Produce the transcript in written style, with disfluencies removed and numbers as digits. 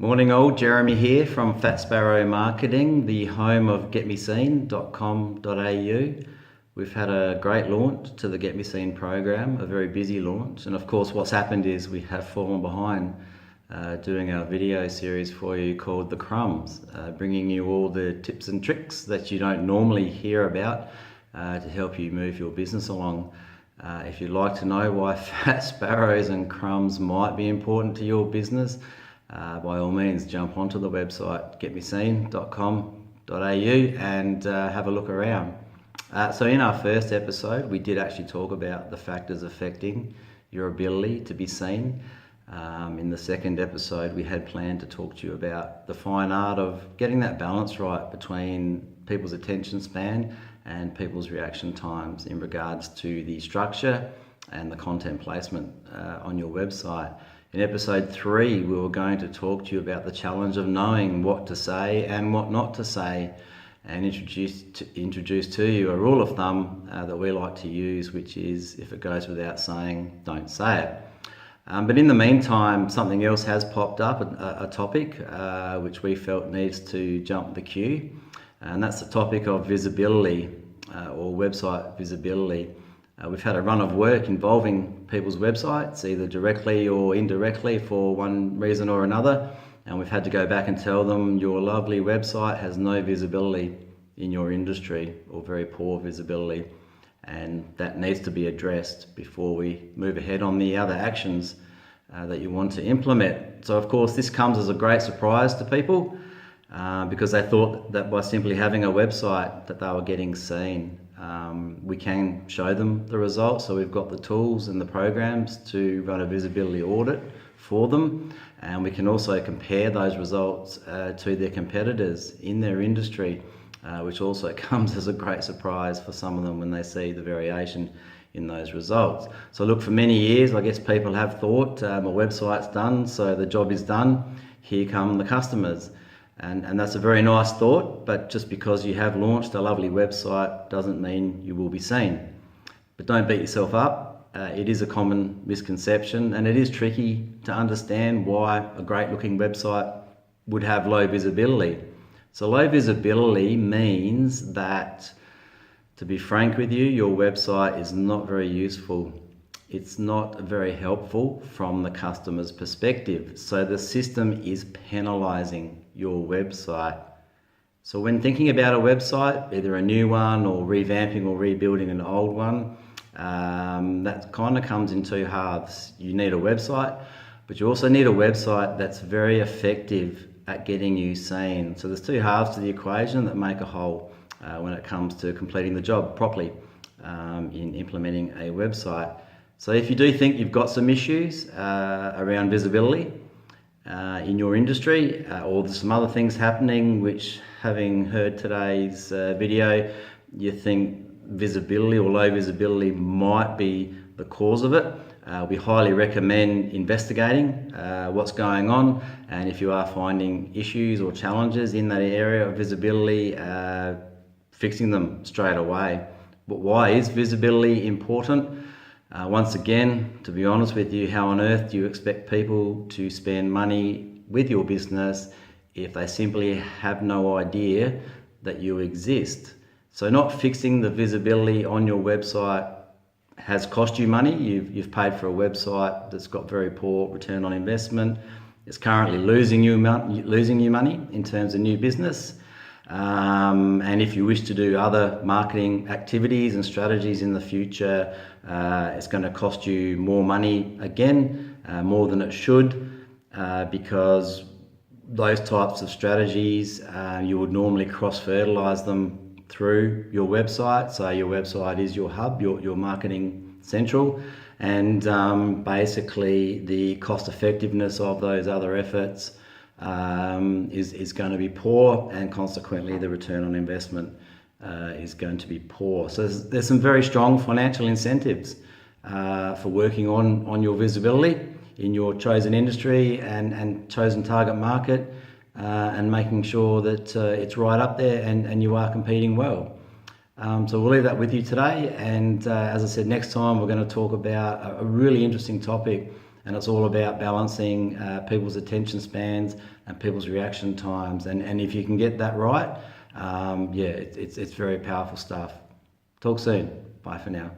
Morning all, Jeremy here from Fat Sparrow Marketing, the home of getmeseen.com.au. We've had a great launch to the Get Me Seen program, a very busy launch, and of course what's happened is we have fallen behind doing our video series for you called the Crumbs, bringing you all the tips and tricks that you don't normally hear about to help you move your business along. If you'd like to know why fat sparrows and crumbs might be important to your business, by all means jump onto the website getmeseen.com.au and have a look around. So in our first episode we did actually talk about the factors affecting your ability to be seen. In the second episode we had planned to talk to you about the fine art of getting that balance right between people's attention span and people's reaction times in regards to the structure and the content placement on your website. In episode 3 we were going to talk to you about the challenge of knowing what to say and what not to say, and introduce to you a rule of thumb that we like to use, which is, if it goes without saying, don't say it. But in the meantime, something else has popped up, a topic which we felt needs to jump the queue, and that's the topic of visibility or website visibility. We've had a run of work involving people's websites, either directly or indirectly for one reason or another, and we've had to go back and tell them your lovely website has no visibility in your industry, or very poor visibility, and that needs to be addressed before we move ahead on the other actions that you want to implement. So of course this comes as a great surprise to people because they thought that by simply having a website that they were getting seen. We can show them the results, so we've got the tools and the programs to run a visibility audit for them, and we can also compare those results to their competitors in their industry, which also comes as a great surprise for some of them when they see the variation in those results. So look, for many years I guess people have thought my website's done, so the job is done, here come the customers. And that's a very nice thought, but just because you have launched a lovely website doesn't mean you will be seen. But don't beat yourself up. It is a common misconception, and it is tricky to understand why a great looking website would have low visibility. So low visibility means that, to be frank with you, your website is not very useful. It's not very helpful from the customer's perspective. So the system is penalizing your website. So when thinking about a website, either a new one or revamping or rebuilding an old one, that kind of comes in two halves. You need a website, but you also need a website that's very effective at getting you seen. So there's two halves to the equation that make a whole when it comes to completing the job properly in implementing a website. So if you do think you've got some issues around visibility in your industry, or there's some other things happening which, having heard today's video, you think visibility or low visibility might be the cause of it, we highly recommend investigating what's going on, and if you are finding issues or challenges in that area of visibility, fixing them straight away. But why is visibility important? Once again, to be honest with you, how on earth do you expect people to spend money with your business if they simply have no idea that you exist? So not fixing the visibility on your website has cost you money. You've paid for a website that's got very poor return on investment. It's currently losing you money in terms of new business. And if you wish to do other marketing activities and strategies in the future, it's going to cost you more money again, more than it should, because those types of strategies, you would normally cross-fertilize them through your website. So your website is your hub, your marketing central, and basically the cost effectiveness of those other efforts is going to be poor, and consequently the return on investment is going to be poor. So there's some very strong financial incentives for working on your visibility in your chosen industry and chosen target market, and making sure that it's right up there and you are competing well. So we'll leave that with you today, and as I said, next time we're going to talk about a really interesting topic and it's all about balancing people's attention spans and people's reaction times. And if you can get that right, yeah, it's very powerful stuff. Talk soon. Bye for now.